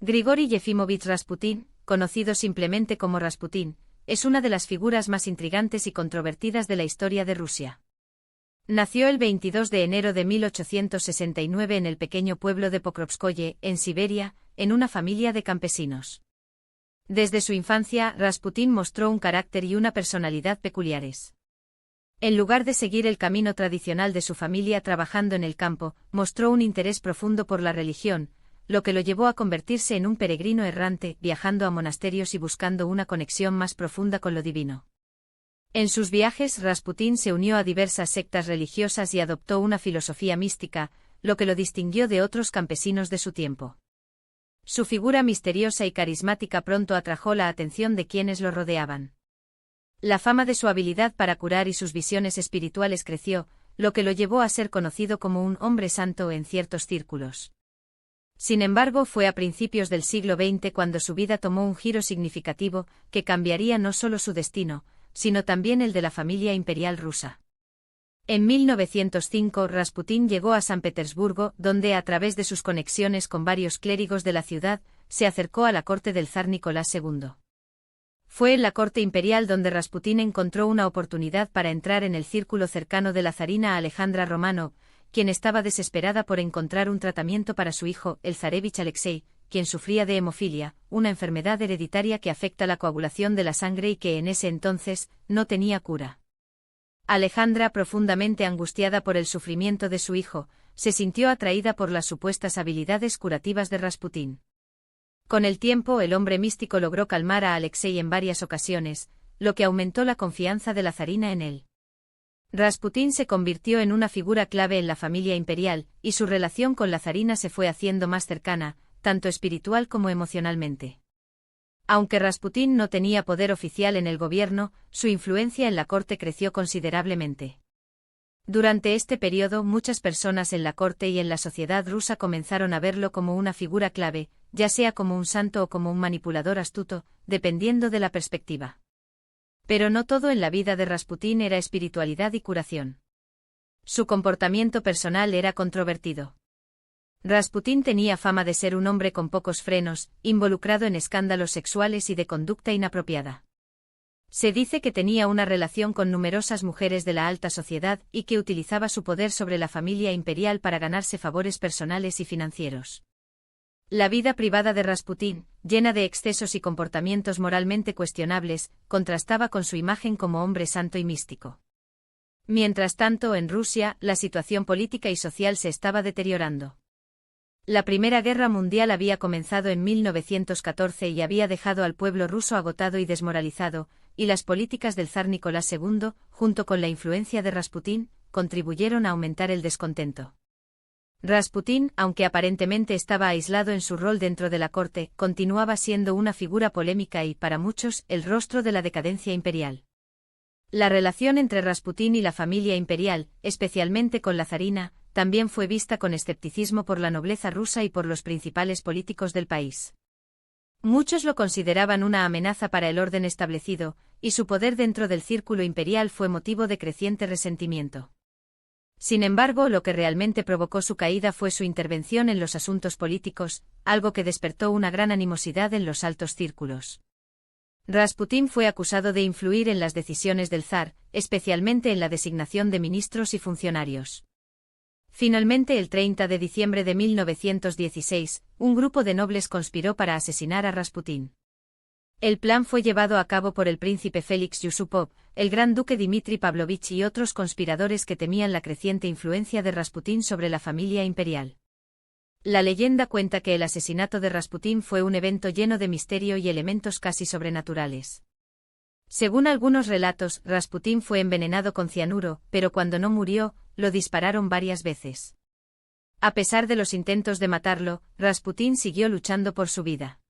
Grigori Yefimovich Rasputin, conocido simplemente como Rasputin, es una de las figuras más intrigantes y controvertidas de la historia de Rusia. Nació el 22 de enero de 1869 en el pequeño pueblo de Pokrovskoye, en Siberia, en una familia de campesinos. Desde su infancia, Rasputin mostró un carácter y una personalidad peculiares. En lugar de seguir el camino tradicional de su familia trabajando en el campo, mostró un interés profundo por la religión, lo que lo llevó a convertirse en un peregrino errante, viajando a monasterios y buscando una conexión más profunda con lo divino. En sus viajes, Rasputin se unió a diversas sectas religiosas y adoptó una filosofía mística, lo que lo distinguió de otros campesinos de su tiempo. Su figura misteriosa y carismática pronto atrajo la atención de quienes lo rodeaban. La fama de su habilidad para curar y sus visiones espirituales creció, lo que lo llevó a ser conocido como un hombre santo en ciertos círculos. Sin embargo, fue a principios del siglo XX cuando su vida tomó un giro significativo, que cambiaría no solo su destino, sino también el de la familia imperial rusa. En 1905, Rasputin llegó a San Petersburgo, donde, a través de sus conexiones con varios clérigos de la ciudad, se acercó a la corte del zar Nicolás II. Fue en la corte imperial donde Rasputin encontró una oportunidad para entrar en el círculo cercano de la zarina Alejandra Romanov, quien estaba desesperada por encontrar un tratamiento para su hijo, el zarevich Alexei, quien sufría de hemofilia, una enfermedad hereditaria que afecta la coagulación de la sangre y que en ese entonces no tenía cura. Alejandra, profundamente angustiada por el sufrimiento de su hijo, se sintió atraída por las supuestas habilidades curativas de Rasputin. Con el tiempo, el hombre místico logró calmar a Alexei en varias ocasiones, lo que aumentó la confianza de la zarina en él. Rasputin se convirtió en una figura clave en la familia imperial, y su relación con la zarina se fue haciendo más cercana, tanto espiritual como emocionalmente. Aunque Rasputin no tenía poder oficial en el gobierno, su influencia en la corte creció considerablemente. Durante este periodo, muchas personas en la corte y en la sociedad rusa comenzaron a verlo como una figura clave, ya sea como un santo o como un manipulador astuto, dependiendo de la perspectiva. Pero no todo en la vida de Rasputin era espiritualidad y curación. Su comportamiento personal era controvertido. Rasputin tenía fama de ser un hombre con pocos frenos, involucrado en escándalos sexuales y de conducta inapropiada. Se dice que tenía una relación con numerosas mujeres de la alta sociedad y que utilizaba su poder sobre la familia imperial para ganarse favores personales y financieros. La vida privada de Rasputin, llena de excesos y comportamientos moralmente cuestionables, contrastaba con su imagen como hombre santo y místico. Mientras tanto, en Rusia, la situación política y social se estaba deteriorando. La Primera Guerra Mundial había comenzado en 1914 y había dejado al pueblo ruso agotado y desmoralizado, y las políticas del zar Nicolás II, junto con la influencia de Rasputin, contribuyeron a aumentar el descontento. Rasputin, aunque aparentemente estaba aislado en su rol dentro de la corte, continuaba siendo una figura polémica y, para muchos, el rostro de la decadencia imperial. La relación entre Rasputin y la familia imperial, especialmente con la zarina, también fue vista con escepticismo por la nobleza rusa y por los principales políticos del país. Muchos lo consideraban una amenaza para el orden establecido, y su poder dentro del círculo imperial fue motivo de creciente resentimiento. Sin embargo, lo que realmente provocó su caída fue su intervención en los asuntos políticos, algo que despertó una gran animosidad en los altos círculos. Rasputin fue acusado de influir en las decisiones del zar, especialmente en la designación de ministros y funcionarios. Finalmente, el 30 de diciembre de 1916, un grupo de nobles conspiró para asesinar a Rasputin. El plan fue llevado a cabo por el príncipe Félix Yusupov, el gran duque Dmitri Pavlovich y otros conspiradores que temían la creciente influencia de Rasputin sobre la familia imperial. La leyenda cuenta que el asesinato de Rasputin fue un evento lleno de misterio y elementos casi sobrenaturales. Según algunos relatos, Rasputin fue envenenado con cianuro, pero cuando no murió, lo dispararon varias veces. A pesar de los intentos de matarlo, Rasputin siguió luchando por su vida.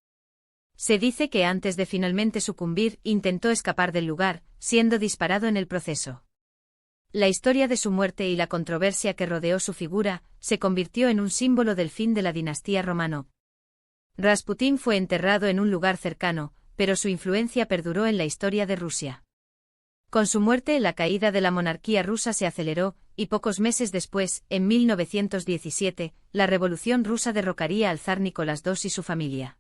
Se dice que antes de finalmente sucumbir, intentó escapar del lugar, siendo disparado en el proceso. La historia de su muerte y la controversia que rodeó su figura, se convirtió en un símbolo del fin de la dinastía Romanov. Rasputin fue enterrado en un lugar cercano, pero su influencia perduró en la historia de Rusia. Con su muerte, la caída de la monarquía rusa se aceleró, y pocos meses después, en 1917, la Revolución rusa derrocaría al zar Nicolás II y su familia.